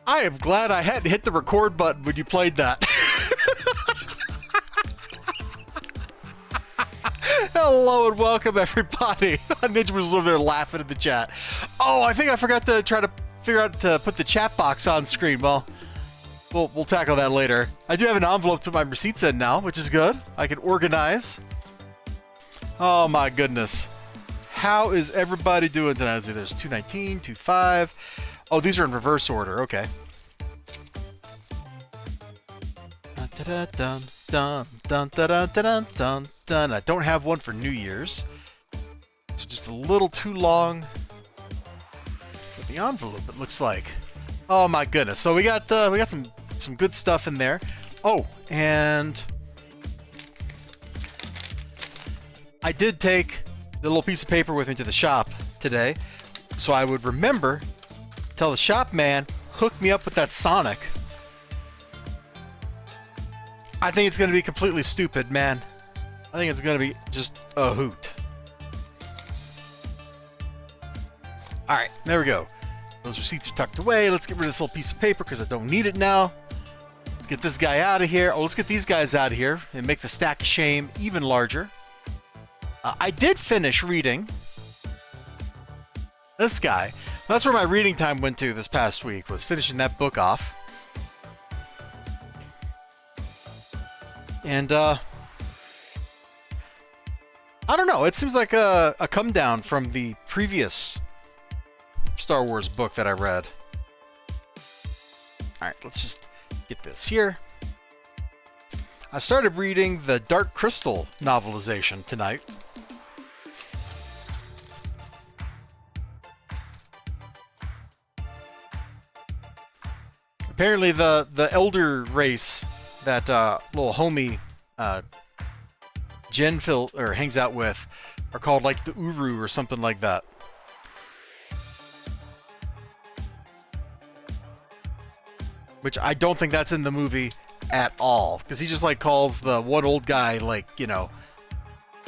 I am glad I hadn't hit the record button when you played that. Hello and welcome, everybody. Ninja was over there laughing in the chat. Oh, I think I forgot to try to figure out to put the chat box on screen. Well, we'll tackle that later. I do have an envelope to my receipts in now, which is good. I can organize. Oh my goodness. How is everybody doing tonight? There's 219, 25. Oh, these are in reverse order. Okay. Dun, dun, dun, dun, dun, dun, dun, dun. I don't have one for New Year's, so just a little too long for the envelope. It looks like. Oh my goodness! So we got some good stuff in there. Oh, and I did take the little piece of paper with me to the shop today, so I would remember. Tell the shop man, hook me up with that Sonic. I think it's going to be completely stupid, man. I think it's going to be just a hoot. Alright, there we go. Those receipts are tucked away. Let's get rid of this little piece of paper because I don't need it now. Let's get this guy out of here. Oh, let's get these guys out of here and make the stack of shame even larger. I did finish reading this guy. That's where my reading time went to this past week, was finishing that book off. And, I don't know, it seems like a come down from the previous Star Wars book that I read. Alright, let's just get this here. I started reading the Dark Crystal novelization tonight. Apparently the elder race that little homie Jen hangs out with are called like the Uru or something like that. Which I don't think that's in the movie at all, because he just like calls the one old guy like, you know,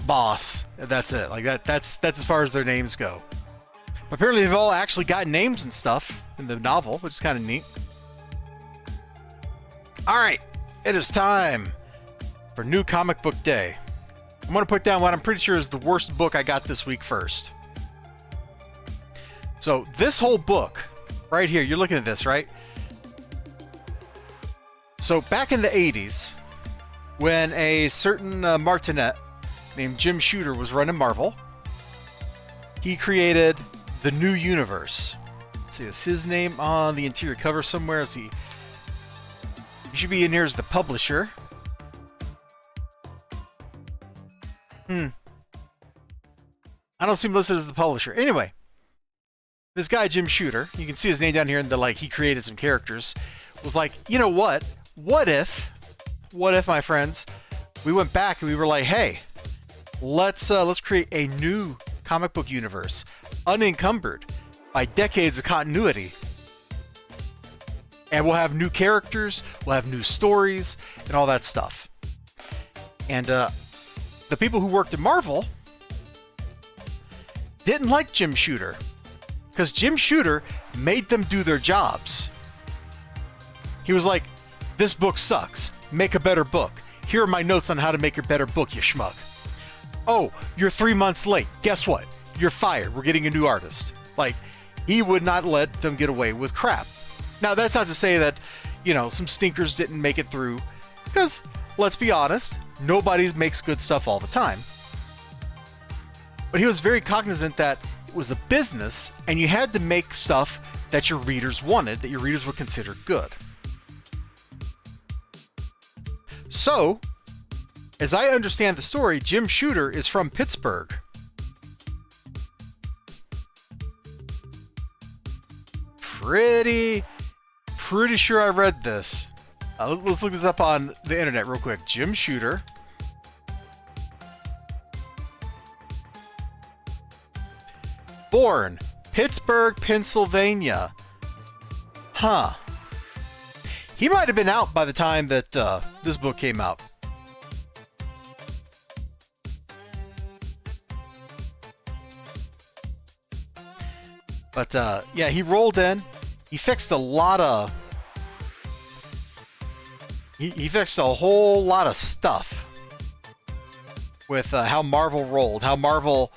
boss. And that's it. Like that's as far as their names go. But apparently they've all actually got names and stuff in the novel, which is kind of neat. Alright, it is time for New Comic Book Day. I'm going to put down what I'm pretty sure is the worst book I got this week first. So, this whole book, right here, you're looking at this, right? So, back in the 80s, when a certain martinet named Jim Shooter was running Marvel, he created the New Universe. Let's see, is his name on the interior cover somewhere? Let's see. He should be in here as the publisher. I don't see him listed as the publisher. Anyway, this guy, Jim Shooter, you can see his name down here, and he created some characters, was like, you know what? What if, my friends, we went back and we were like, hey, let's create a new comic book universe, unencumbered by decades of continuity. And we'll have new characters, we'll have new stories, and all that stuff. And the people who worked at Marvel didn't like Jim Shooter, because Jim Shooter made them do their jobs. He was like, this book sucks, make a better book. Here are my notes on how to make a better book, you schmuck. Oh, you're 3 months late. Guess what? You're fired. We're getting a new artist. Like, he would not let them get away with crap. Now, that's not to say that, you know, some stinkers didn't make it through, because, let's be honest, nobody makes good stuff all the time. But he was very cognizant that it was a business, and you had to make stuff that your readers wanted, that your readers would consider good. So, as I understand the story, Jim Shooter is from Pittsburgh. Pretty sure I read this. Let's look this up on the internet real quick. Jim Shooter. Born Pittsburgh, Pennsylvania. Huh. He might have been out by the time that this book came out. But yeah, he rolled in. He fixed a lot of He fixed a whole lot of stuff with how Marvel rolled, how Marvel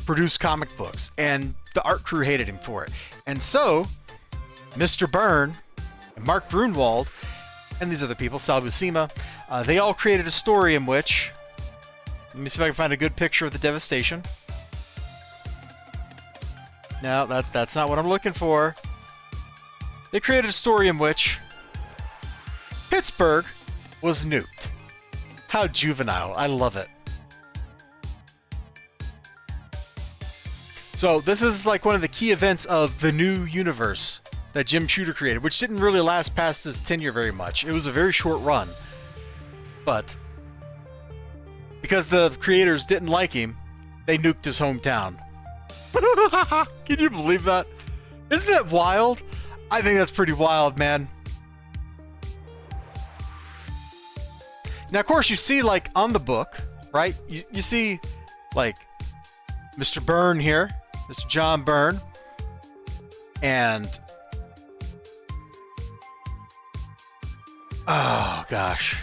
produced comic books, and the art crew hated him for it. And so, Mr. Byrne, and Mark Grunwald, and these other people, Sal Buscema, they all created a story in which, let me see if I can find a good picture of the devastation. No, that's not what I'm looking for. They created a story in which Pittsburgh was nuked. How juvenile. I love it. So this is like one of the key events of the new universe that Jim Shooter created, which didn't really last past his tenure very much. It was a very short run. But because the creators didn't like him, they nuked his hometown. Can you believe that? Isn't that wild? I think that's pretty wild, man. Now, of course, you see, like, on the book, right? You see, like, Mr. Byrne here, Mr. John Byrne, and... oh, gosh.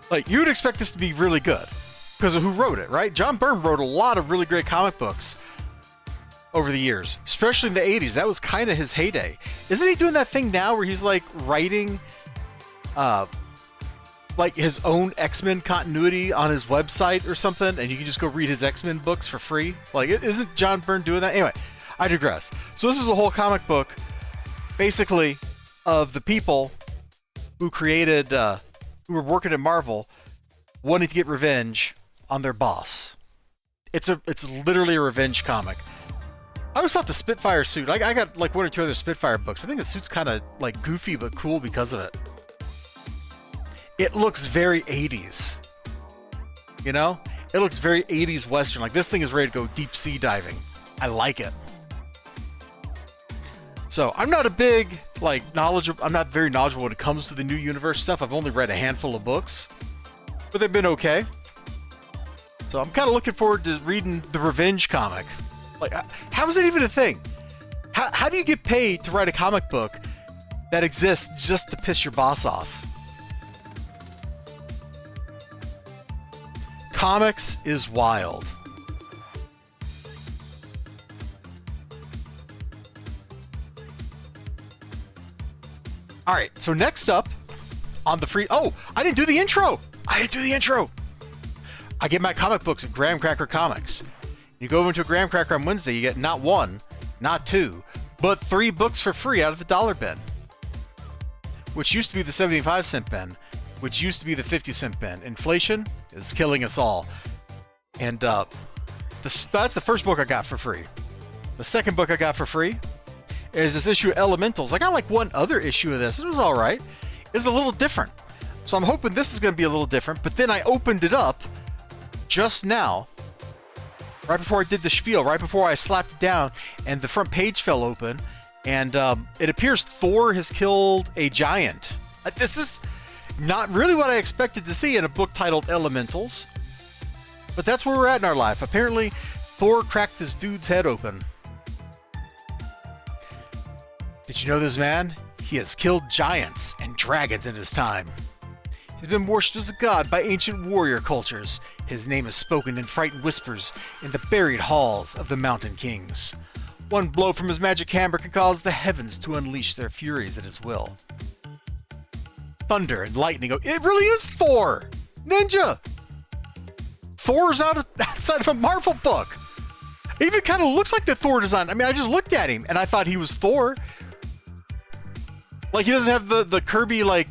Like, you would expect this to be really good because of who wrote it, right? John Byrne wrote a lot of really great comic books over the years, especially in the 80s. That was kind of his heyday. Isn't he doing that thing now where he's, like, writing, like, his own X-Men continuity on his website or something, and you can just go read his X-Men books for free? Like, isn't John Byrne doing that? Anyway, I digress. So this is a whole comic book, basically, of the people who created... who were working at Marvel, wanting to get revenge on their boss. It's literally a revenge comic. I always thought the Spitfire suit, I got like one or two other Spitfire books. I think the suit's kind of like goofy but cool because of it. It looks very 80s. You know? It looks very 80s Western. Like this thing is ready to go deep sea diving. I like it. So I'm not a big, like, I'm not very knowledgeable when it comes to the new universe stuff. I've only read a handful of books, but they've been okay. So I'm kind of looking forward to reading the Revenge comic. Like, how is it even a thing? How do you get paid to write a comic book that exists just to piss your boss off? Comics is wild. All right, so next up on the free... oh, I didn't do the intro. I get my comic books at Graham Cracker Comics. You go over to a Graham Cracker on Wednesday, you get not one, not two, but 3 books for free out of the dollar bin, which used to be the 75-cent bin, which used to be the 50-cent bin. Inflation is killing us all. And that's the first book I got for free. The second book I got for free is this issue of Elementals. I got like one other issue of this. It was all right. It's a little different. So I'm hoping this is going to be a little different. But then I opened it up just now, right before I did the spiel, right before I slapped it down, and the front page fell open, and it appears Thor has killed a giant. This is not really what I expected to see in a book titled Elementals, but that's where we're at in our life. Apparently, Thor cracked this dude's head open. Did you know this man? He has killed giants and dragons in his time. He's been worshipped as a god by ancient warrior cultures. His name is spoken in frightened whispers in the buried halls of the Mountain Kings. One blow from his magic hammer can cause the heavens to unleash their furies at his will. Thunder and lightning. It really is Thor! Ninja! Thor's outside of a Marvel book! It even kind of looks like the Thor design. I mean, I just looked at him and I thought he was Thor. Like, he doesn't have the Kirby, like,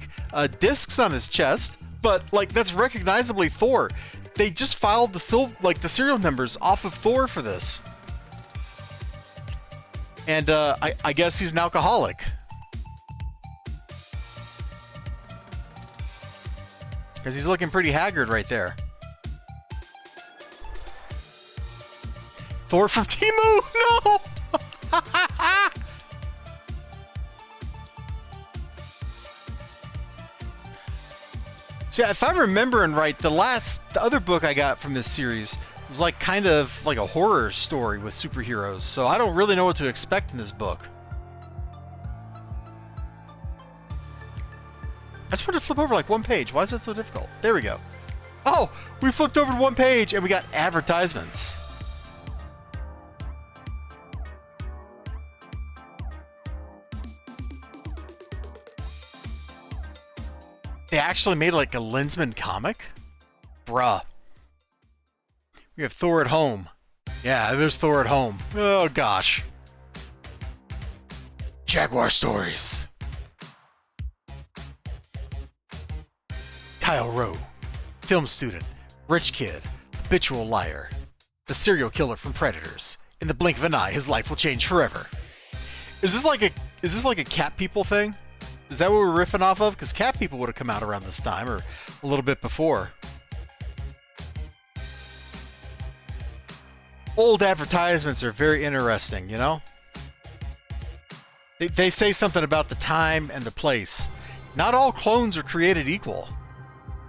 discs on his chest, but, like, that's recognizably Thor. They just filed the serial numbers off of Thor for this. And, I guess he's an alcoholic. Because he's looking pretty haggard right there. Thor from Temu! No! So yeah, if I'm remembering right, the other book I got from this series was like kind of like a horror story with superheroes. So I don't really know what to expect in this book. I just wanted to flip over like one page. Why is that so difficult? There we go. Oh, we flipped over to one page and we got advertisements. They actually made like a Lensman comic? Bruh. We have Thor at Home. Yeah, there's Thor at Home. Oh gosh. Jaguar Stories. Kyle Rowe. Film student. Rich kid. Habitual liar. The serial killer from Predators. In the blink of an eye, his life will change forever. Is this like a Cat People thing? Is that what we're riffing off of? Because Cat People would have come out around this time, or a little bit before. Old advertisements are very interesting, you know? They say something about the time and the place. Not all clones are created equal.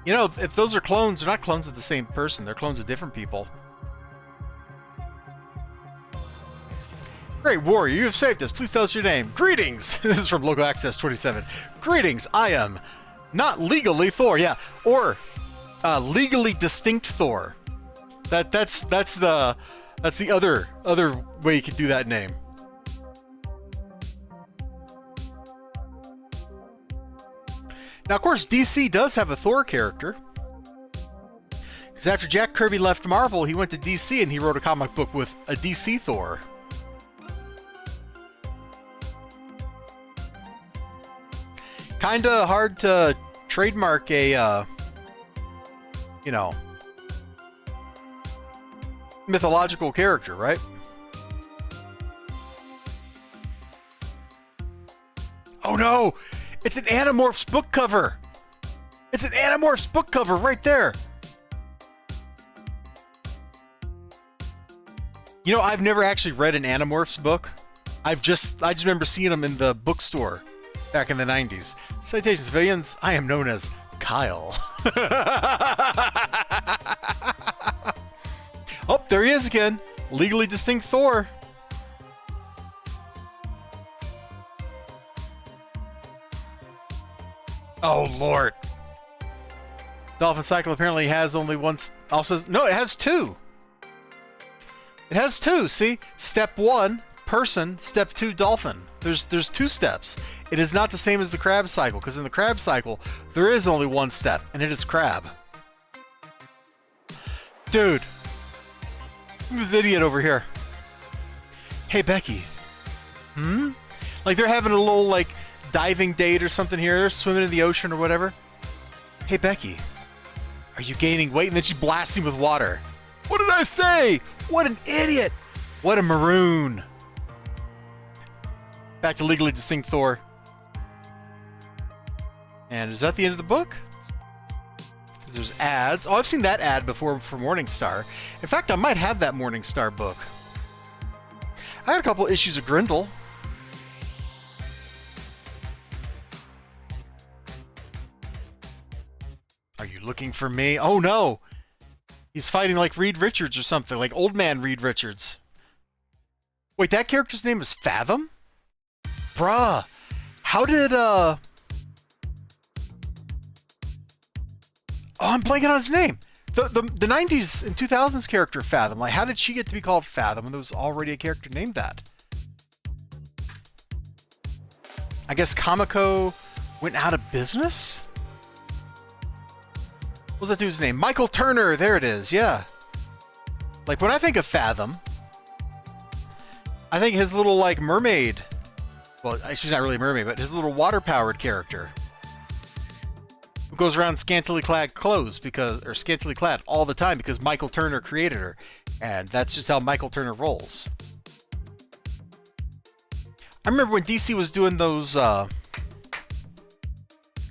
You know, if those are clones, they're not clones of the same person. They're clones of different people. Great warrior, you have saved us. Please tell us your name. Greetings! This is from Local Access 27. Greetings, I am not legally Thor. Yeah, or legally distinct Thor. That's the other way you could do that name. Now, of course, DC does have a Thor character. Because after Jack Kirby left Marvel, he went to DC and he wrote a comic book with a DC Thor. Kinda hard to trademark a, you know, mythological character, right? Oh no! It's an Animorphs book cover! It's an Animorphs book cover right there! You know, I've never actually read an Animorphs book. I just remember seeing them in the bookstore back in the 90s. Citation civilians, I am known as Kyle. Oh, there he is again. Legally distinct Thor. Oh, Lord. Dolphin Cycle apparently has only one... Also, no, it has two. It has two, see? Step 1, person. Step 2, dolphin. There's 2 steps. It is not the same as the crab cycle, because in the crab cycle, there is only one step, and it is crab. Dude. This idiot over here. Hey, Becky. Hmm? Like, they're having a little, like, diving date or something here. They're swimming in the ocean or whatever. Hey, Becky. Are you gaining weight? And then she blasts him with water. What did I say? What an idiot. What a maroon. Back to legally distinct Thor. And is that the end of the book? Because there's ads. Oh, I've seen that ad before for Morningstar. In fact, I might have that Morningstar book. I got a couple issues of Grindel. Are you looking for me? Oh no! He's fighting like Reed Richards or something, like old man Reed Richards. Wait, that character's name is Fathom? Bruh! How did, Oh, I'm blanking on his name! The 90s and 2000s character Fathom, like, how did she get to be called Fathom when there was already a character named that? I guess Comico went out of business? What was that dude's name? Michael Turner! There it is, yeah. Like, when I think of Fathom, I think his little, like, mermaid... Well, she's not really a mermaid, but his little water-powered character. Who goes around scantily clad clothes, because... Or scantily clad all the time, because Michael Turner created her. And that's just how Michael Turner rolls. I remember when DC was doing those,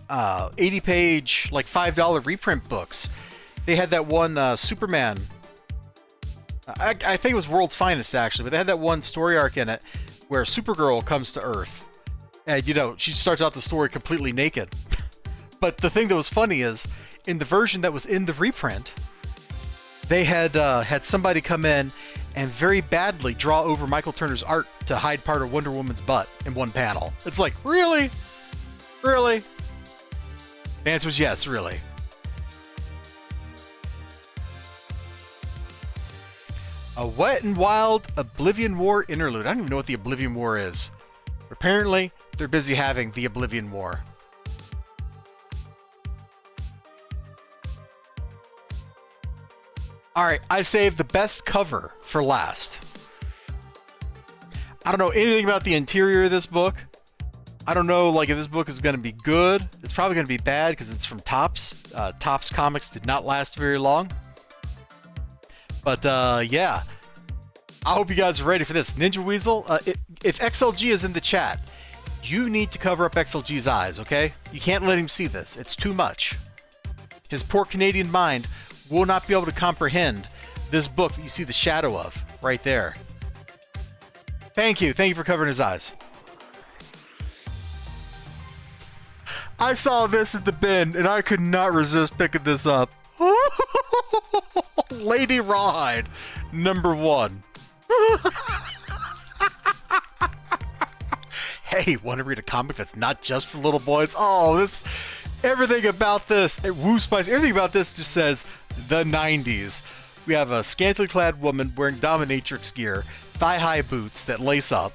80-page, like, $5 reprint books. They had that one, Superman... I think it was World's Finest, actually, but they had that one story arc in it where Supergirl comes to Earth. And, you know, she starts out the story completely naked. But the thing that was funny is, in the version that was in the reprint, they had had somebody come in and very badly draw over Michael Turner's art to hide part of Wonder Woman's butt in one panel. It's like, really? Really? The answer was yes, really. A Wet and Wild Oblivion War interlude. I don't even know what the Oblivion War is. But apparently, they're busy having the Oblivion War. Alright, I saved the best cover for last. I don't know anything about the interior of this book. I don't know, like, if this book is going to be good. It's probably going to be bad because it's from Topps. Topps comics did not last very long. But, yeah. I hope you guys are ready for this. Ninja Weasel, if XLG is in the chat, you need to cover up XLG's eyes, okay? You can't let him see this. It's too much. His poor Canadian mind will not be able to comprehend this book that you see the shadow of right there. Thank you. Thank you for covering his eyes. I saw this at the bin, and I could not resist picking this up. Lady Rawhide, #1. Hey, want to read a comic that's not just for little boys? Oh, everything about this, Woo Spice, everything about this just says the 90s. We have a scantily clad woman wearing dominatrix gear, thigh-high boots that lace up,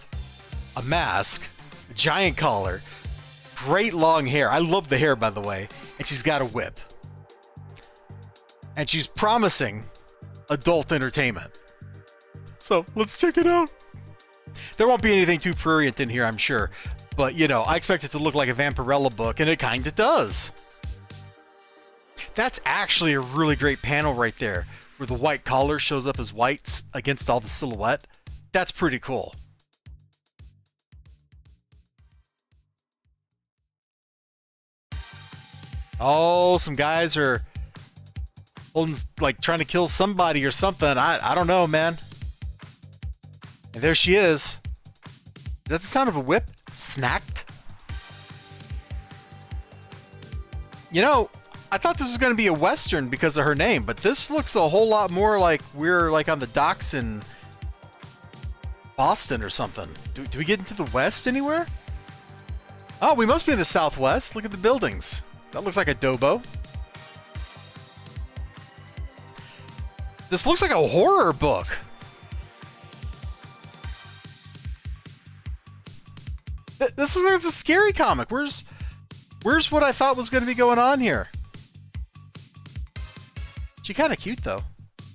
a mask, a giant collar, great long hair. I love the hair, by the way. And she's got a whip. And she's promising adult entertainment. So, let's check it out. There won't be anything too prurient in here, I'm sure. But, you know, I expect it to look like a Vampirella book, and it kind of does. That's actually a really great panel right there, where the white collar shows up as whites against all the silhouette. That's pretty cool. Oh, some guys are holding, like, trying to kill somebody or something. I don't know, man. And there she is. Is that the sound of a whip? Snacked? You know, I thought this was going to be a Western because of her name, but this looks a whole lot more like we're like on the docks in Boston or something. Do we get into the West anywhere? Oh, we must be in the Southwest. Look at the buildings. That looks like a Dobo. This looks like a horror book. This looks like it's a scary comic. Where's what I thought was going to be going on here? She's kind of cute, though.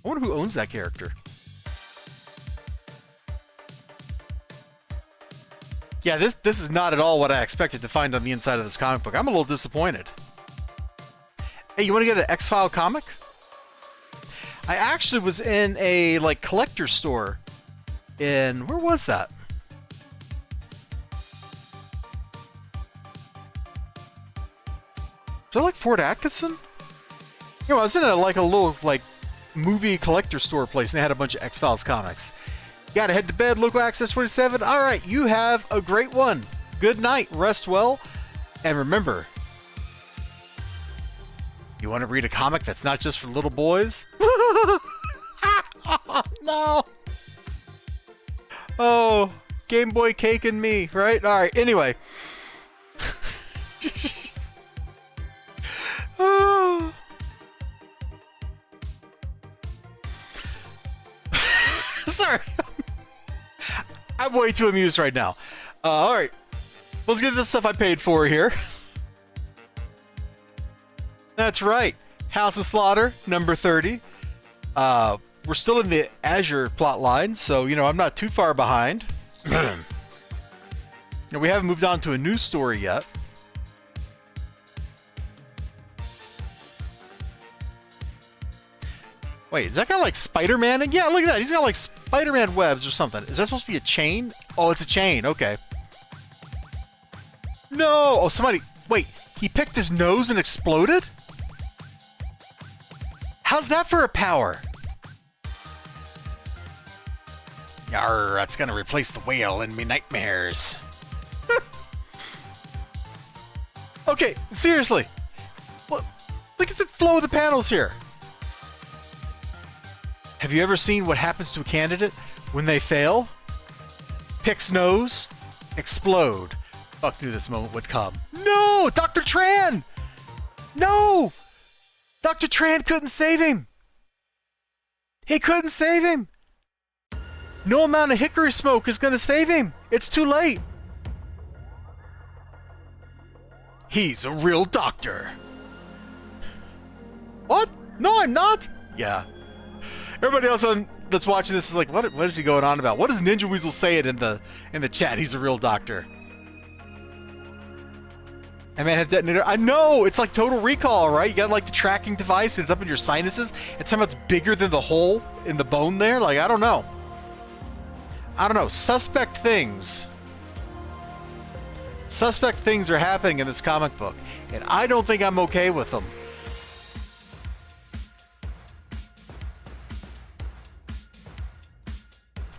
I wonder who owns that character. Yeah, this is not at all what I expected to find on the inside of this comic book. I'm a little disappointed. Hey, you want to get an X-File comic? I actually was in a, like, collector store in... Where was that? Is that like Fort Atkinson? You know, I was in a little like movie collector store place, and they had a bunch of X-Files comics. Gotta head to bed, local access 27. All right, you have a great one. Good night, rest well, and remember, you want to read a comic that's not just for little boys? No. Oh, Game Boy Cake and me, right? All right. Anyway. Oh. Sorry. I'm way too amused right now. All right. Let's get to the stuff I paid for here. That's right. House of Slaughter, #30. We're still in the Azure plotline, so, you know, I'm not too far behind. You know, we haven't moved on to a new story yet. Wait, is that guy like Spider-Man? And yeah, look at that. He's got like Spider-Man webs or something. Is that supposed to be a chain? Oh, it's a chain. Okay. No! Oh, somebody... Wait, he picked his nose and exploded? How's that for a power? Yarr, that's gonna replace the whale in me nightmares. Okay, seriously. Look at the flow of the panels here. Have you ever seen what happens to a candidate when they fail? Picks nose, explode. Fuck knew this moment would come. No! Dr. Tran! No! Dr. Tran couldn't save him. He couldn't save him. No amount of hickory smoke is going to save him. It's too late. He's a real doctor. What? No, I'm not. Yeah. Everybody else that's watching this is like, what is he going on about? What does Ninja Weasel say it in the chat? He's a real doctor. I man have detonator. I know! It's like Total Recall, right? You got like the tracking device and it's up in your sinuses and somehow it's bigger than the hole in the bone there? Like, I don't know. I don't know. Suspect things. Suspect things are happening in this comic book. And I don't think I'm okay with them.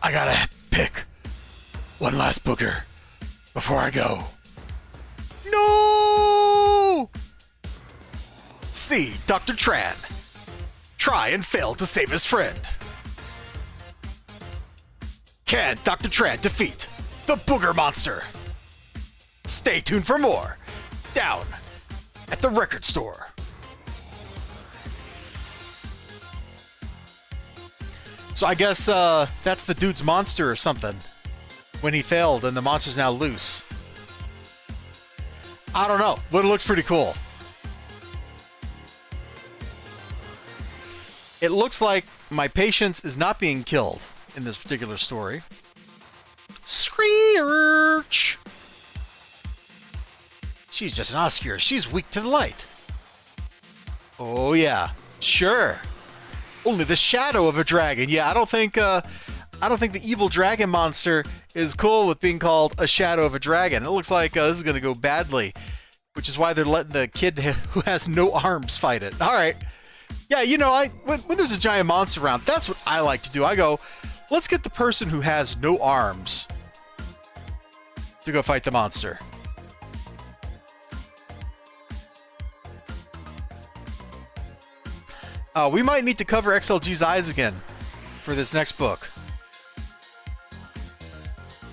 I gotta pick one last booger before I go. No! See Dr. Tran try and fail to save his friend. Can Dr. Tran defeat the Booger Monster? Stay tuned for more down at the record store. So I guess that's the dude's monster or something. When he failed and the monster's now loose. I don't know, but it looks pretty cool. It looks like my patience is not being killed in this particular story. Screech! She's just an Oscar. She's weak to the light. Oh yeah, sure. Only the shadow of a dragon. Yeah, I don't think the evil dragon monster is cool with being called a shadow of a dragon. It looks like this is going to go badly, which is why they're letting the kid who has no arms fight it. All right. Yeah, you know, when there's a giant monster around, that's what I like to do. I go, let's get the person who has no arms to go fight the monster. We might need to cover XLG's eyes again for this next book.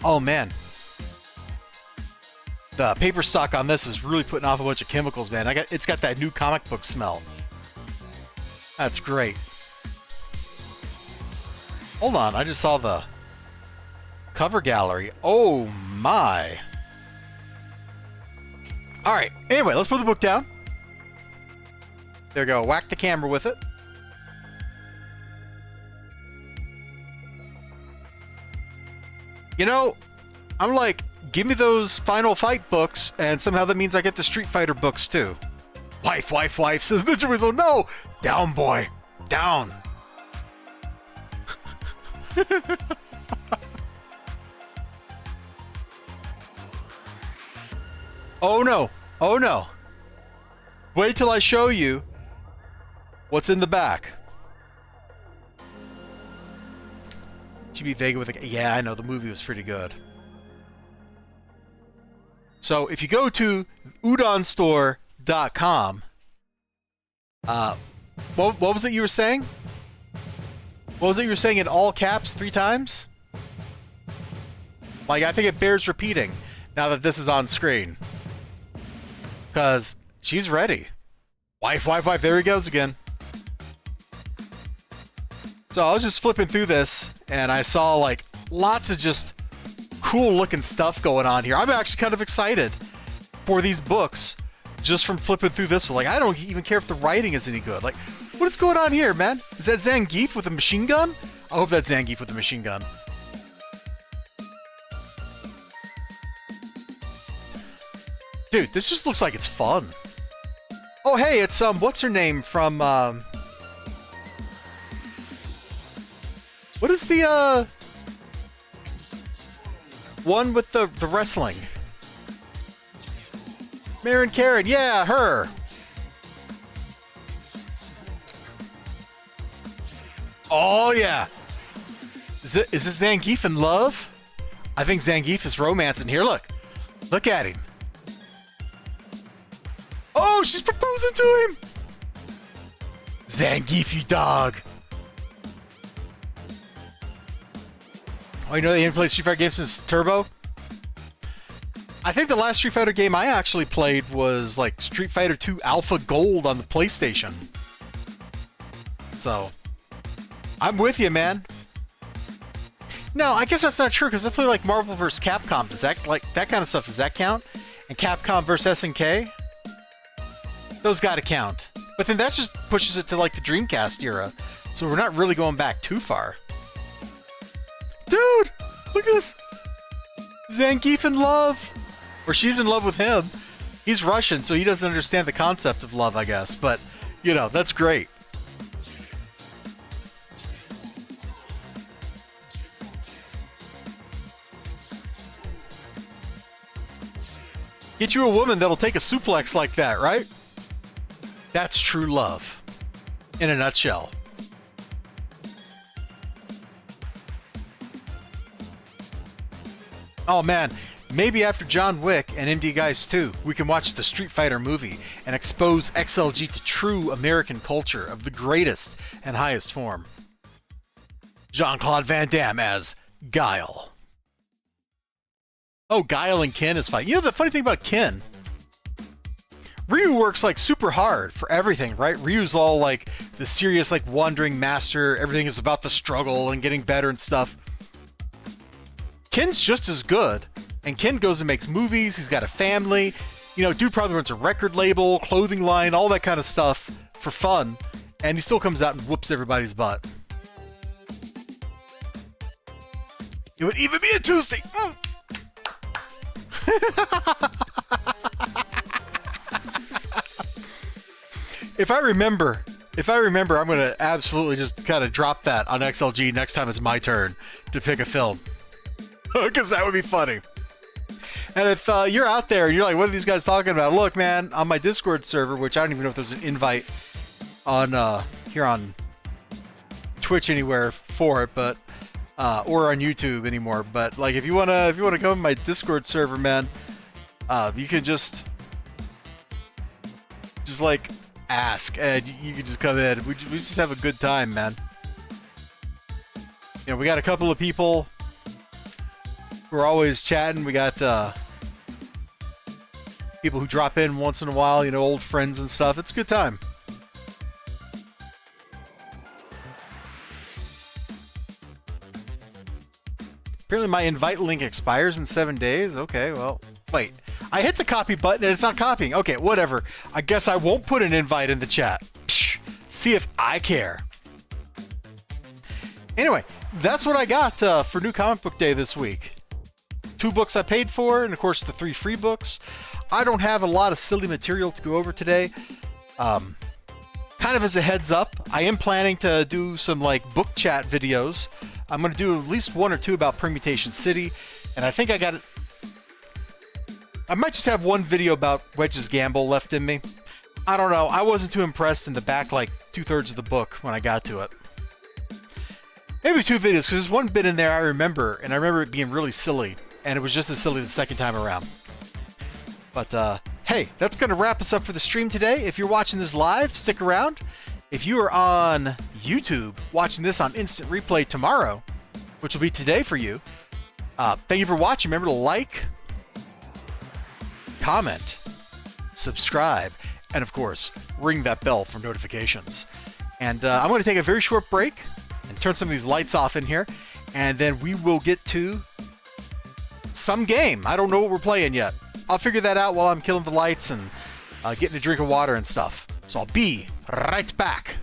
Oh man. The paper stock on this is really putting off a bunch of chemicals, man. It's got that new comic book smell. That's great. Hold on, I just saw the cover gallery. Oh my. Alright, anyway, let's put the book down. There we go, whack the camera with it. You know, I'm like, give me those Final Fight books, and somehow that means I get the Street Fighter books too. Wife, wife, wife, says Ninja Weasel. No! Down, boy. Down. Oh no. Oh no. Wait till I show you what's in the back. GB Vega with a... Yeah, I know, the movie was pretty good. So, if you go to udonstore.com, what was it you were saying? What was it you were saying in all caps 3 times? Like, I think it bears repeating now that this is on screen. Because she's ready. Wife, wife, wife. There he goes again. So I was just flipping through this, and I saw, like, lots of just cool-looking stuff going on here. I'm actually kind of excited for these books just from flipping through this one. Like, I don't even care if the writing is any good. Like, what is going on here, man? Is that Zangief with a machine gun? I hope that's Zangief with a machine gun. Dude, this just looks like it's fun. Oh, hey, it's, what's her name from, what is the, one with the wrestling? Maren Karen, yeah, her. Oh, yeah. Is this Zangief in love? I think Zangief is romancing here. Look. Look at him. Oh, she's proposing to him. Zangief, you dog. Oh, you know they haven't played Street Fighter games since Turbo? I think the last Street Fighter game I actually played was like Street Fighter 2 Alpha Gold on the PlayStation. So, I'm with you, man. No, I guess that's not true, because I play like Marvel vs. Capcom. Does that, like, that kind of stuff, does that count? And Capcom vs. SNK? Those gotta count. But then that just pushes it to like the Dreamcast era. So we're not really going back too far. Dude! Look at this! Zangief in love! Or she's in love with him. He's Russian, so he doesn't understand the concept of love, I guess. But, you know, that's great. Get you a woman that'll take a suplex like that, right? That's true love. In a nutshell. Oh man, maybe after John Wick and MD Guys 2, we can watch the Street Fighter movie and expose XLG to true American culture of the greatest and highest form. Jean-Claude Van Damme as Guile. Oh, Guile and Ken is fine. You know, the funny thing about Ken, Ryu works like super hard for everything, right? Ryu's all like the serious, like wandering master. Everything is about the struggle and getting better and stuff. Ken's just as good. And Ken goes and makes movies. He's got a family. You know, dude probably runs a record label, clothing line, all that kind of stuff for fun. And he still comes out and whoops everybody's butt. It would even be a Tuesday. If I remember, I'm going to absolutely just kind of drop that on XLG next time it's my turn to pick a film. Because that would be funny. And if you're out there and you're like, what are these guys talking about? Look, man, on my Discord server, which I don't even know if there's an invite on here on Twitch anywhere for it, but or on YouTube anymore. But like, if you wanna come in my Discord server, man, you can just like ask, and you can just come in. We just have a good time, man. You know, we got a couple of people who are always chatting. We got people who drop in once in a while, you know, old friends and stuff. It's a good time. Apparently my invite link expires in 7 days. Okay, well, wait. I hit the copy button and it's not copying. Okay, whatever. I guess I won't put an invite in the chat. Psh, see if I care. Anyway, that's what I got for New Comic Book Day this week. 2 books I paid for, and of course the 3 free books. I don't have a lot of silly material to go over today. Kind of as a heads up, I am planning to do some like book chat videos. I'm going to do at least 1 or 2 about Permutation City, and I think I got it. I might just have 1 video about Wedge's Gamble left in me. I don't know. I wasn't too impressed in the back like 2/3 of the book when I got to it. Maybe 2 videos, because there's 1 bit in there I remember, and I remember it being really silly, and it was just as silly the second time around. But, hey, that's going to wrap us up for the stream today. If you're watching this live, stick around. If you are on YouTube watching this on instant replay tomorrow, which will be today for you, thank you for watching. Remember to like, comment, subscribe, and of course, ring that bell for notifications. And I'm going to take a very short break and turn some of these lights off in here, and then we will get to some game. I don't know what we're playing yet. I'll figure that out while I'm killing the lights and getting a drink of water and stuff. So I'll be right back.